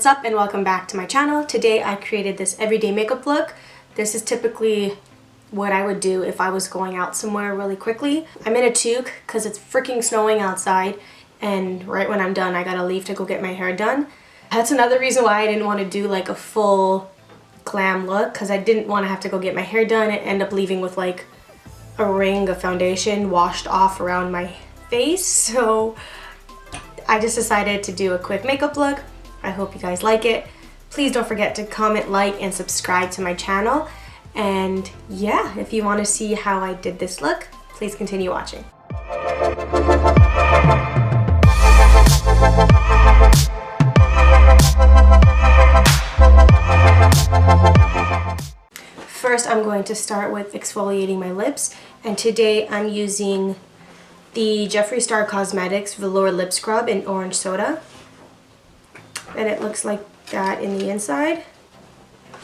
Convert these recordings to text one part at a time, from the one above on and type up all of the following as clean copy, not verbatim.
What's up and welcome back to my channel. Today I created this everyday makeup look. This is typically what I would do if I was going out somewhere really quickly. I'm in a toque because it's freaking snowing outside, and right when I'm done I gotta leave to go get my hair done. That's another reason why I didn't want to do like a full glam look, because I didn't want to have to go get my hair done and end up leaving with like a ring of foundation washed off around my face. So I just decided to do a quick makeup look. I hope you guys like it. Please don't forget to comment, like, and subscribe to my channel. And yeah, if you want to see how I did this look, please continue watching. First, I'm going to start with exfoliating my lips, and today I'm using the Jeffree Star Cosmetics Velour Lip Scrub in Orange Soda. And it looks like that in the inside.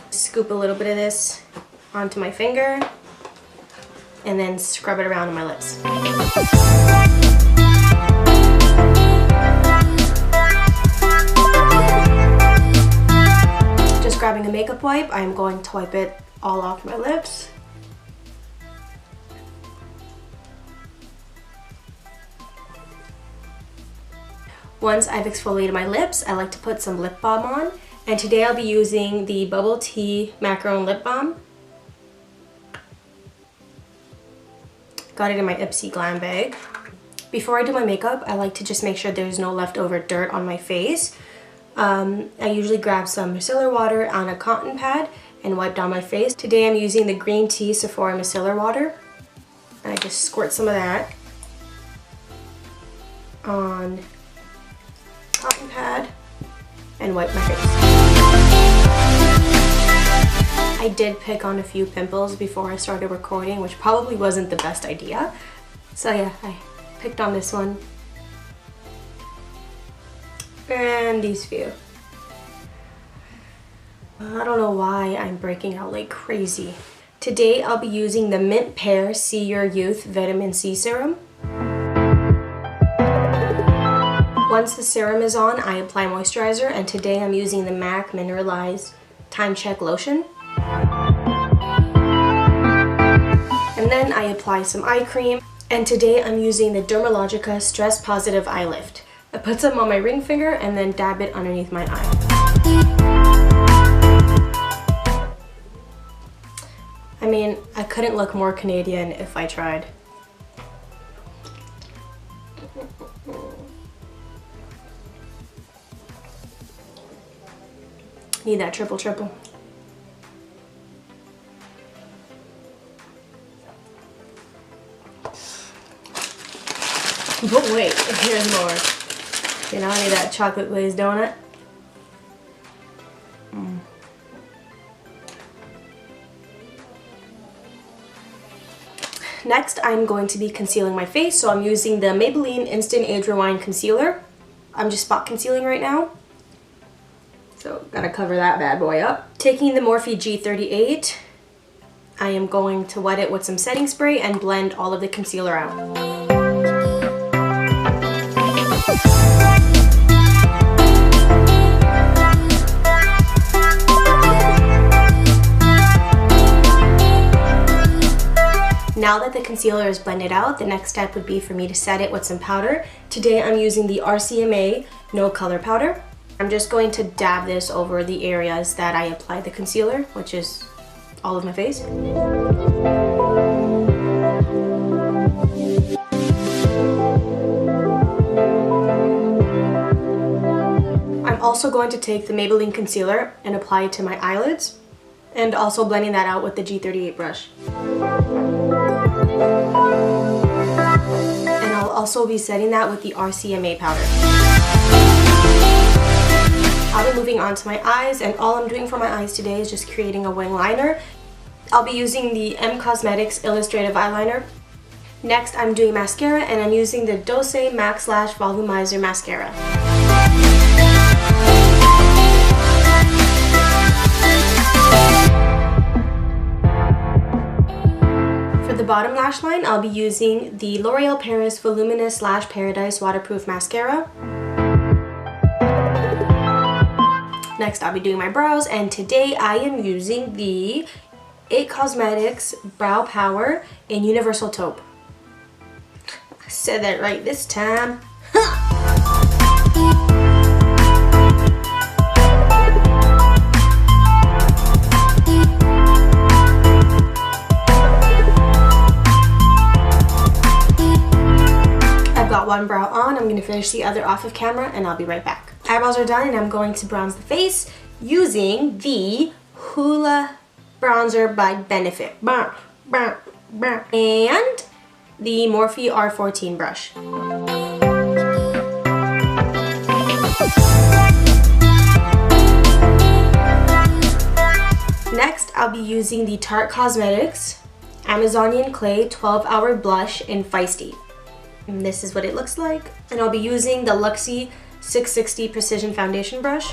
Scoop a little bit of this onto my finger and then scrub it around on my lips. Just grabbing a makeup wipe, I am going to wipe it all off my lips. Once I've exfoliated my lips, I like to put some lip balm on, and today I'll be using the Bubble Tea Macaroon Lip Balm. Got it in my Ipsy Glam bag. Before I do my makeup, I like to just make sure there's no leftover dirt on my face. I usually grab some micellar water on a cotton pad and wipe down my face. Today I'm using the Green Tea Sephora micellar water, and I just squirt some of that on cotton pad and wipe my face. I did pick on a few pimples before I started recording, which probably wasn't the best idea. So yeah, I picked on this one and these few. I don't know why I'm breaking out like crazy. Today I'll be using the Mint Pear See Your Youth Vitamin C Serum. Once the serum is on, I apply moisturizer, and today I'm using the MAC Mineralized Time Check Lotion. And then I apply some eye cream, and today I'm using the Dermalogica Stress Positive Eye Lift. I put some on my ring finger and then dab it underneath my eye. I mean, I couldn't look more Canadian if I tried. Need that triple. But wait, here's more. You know, I need that chocolate glazed donut. Next, I'm going to be concealing my face, so I'm using the Maybelline Instant Age Rewind Concealer. I'm just spot concealing right now. So, gotta cover that bad boy up. Taking the Morphe G38, I am going to wet it with some setting spray and blend all of the concealer out. Now that the concealer is blended out, the next step would be for me to set it with some powder. Today I'm using the RCMA No Color Powder. I'm just going to dab this over the areas that I applied the concealer, which is all of my face. I'm also going to take the Maybelline concealer and apply it to my eyelids, and also blending that out with the G38 brush. And I'll also be setting that with the RCMA powder. I'll be moving on to my eyes, and all I'm doing for my eyes today is just creating a wing liner. I'll be using the M Cosmetics Illustrative eyeliner. Next, I'm doing mascara, and I'm using the Doucce Max Lash Volumizer mascara. For the bottom lash line, I'll be using the L'Oreal Paris Voluminous Lash Paradise Waterproof Mascara. Next, I'll be doing my brows, and today I am using the IT Cosmetics Brow Power in Universal Taupe. I said that right this time. I've got one brow on. I'm going to finish the other off of camera, and I'll be right back. Eyebrows are done, and I'm going to bronze the face using the Hoola bronzer by Benefit. And the Morphe R14 brush. Next, I'll be using the Tarte Cosmetics Amazonian Clay 12-Hour Blush in Feisty. And this is what it looks like. And I'll be using the Luxie 660 Precision Foundation Brush.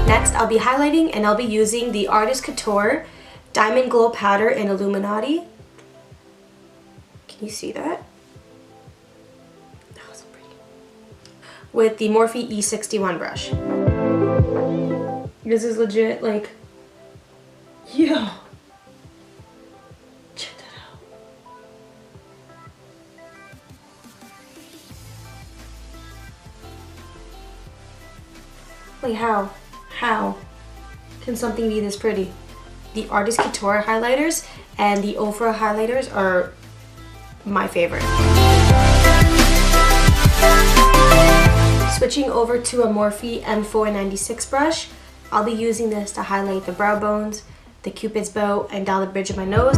Next, I'll be highlighting, and I'll be using the Artist Couture Diamond Glow Powder in Illuminati. Can you see that? Oh, so pretty. With the Morphe E61 brush. This is legit, like, yo. Check that out. Wait, how? How can something be this pretty? The Artist Couture highlighters and the Ofra highlighters are my favorite. Switching over to a Morphe M496 brush, I'll be using this to highlight the brow bones, the cupid's bow, and down the bridge of my nose.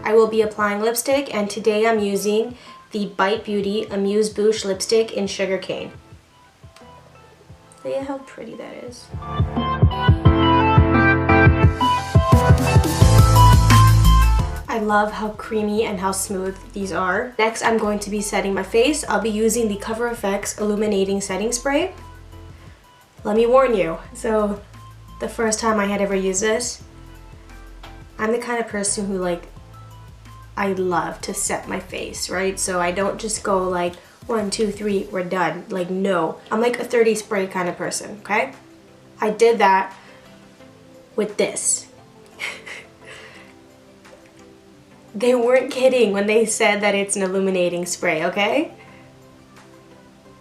I will be applying lipstick, and today I'm using the Bite Beauty Amuse Bouche lipstick in Sugarcane. Look at how pretty that is. I love how creamy and how smooth these are. Next, I'm going to be setting my face. I'll be using the Cover FX Illuminating Setting Spray. Let me warn you, so the first time I had ever used this, I'm the kind of person who, like, I love to set my face, right? So I don't just go like 1, 2, 3, we're done. Like, no. I'm like a 30 spray kind of person, okay? I did that with this. They weren't kidding when they said that it's an illuminating spray, okay?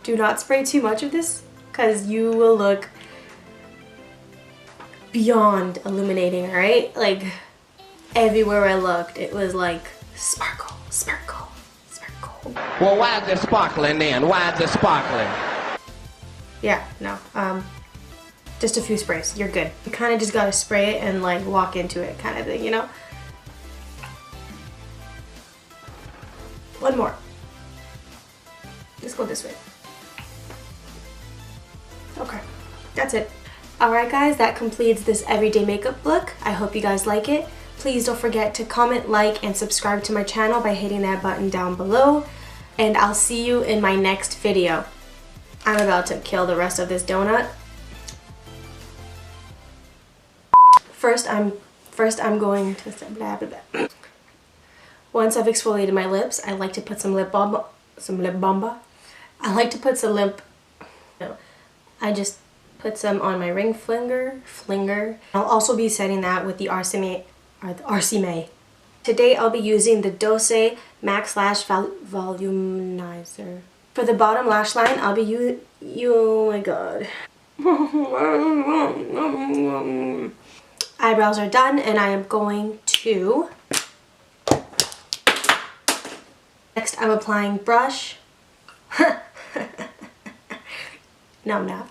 Do not spray too much of this, because you will look beyond illuminating, right? Like, everywhere I looked, it was like sparkle, sparkle, sparkle. Well, why is it sparkling then? Why is it sparkling? Yeah, no, just a few sprays, you're good. You kind of just gotta spray it and like walk into it kind of thing, you know? One more. Let's go this way. Okay, that's it. Alright guys, that completes this everyday makeup look. I hope you guys like it. Please don't forget to comment, like, and subscribe to my channel by hitting that button down below. And I'll see you in my next video. I'm about to kill the rest of this donut. First I'm going to blah blah blah. Once I've exfoliated my lips, I like to put some lip balm. I like to put some I just put some on my ring flinger. I'll also be setting that with the RCMA. Today I'll be using the Doucce Max Lash Volumizer. For the bottom lash line, I'll be using, oh my god. Eyebrows are done, and I am going to... Next, I'm applying brush. No, I'm not.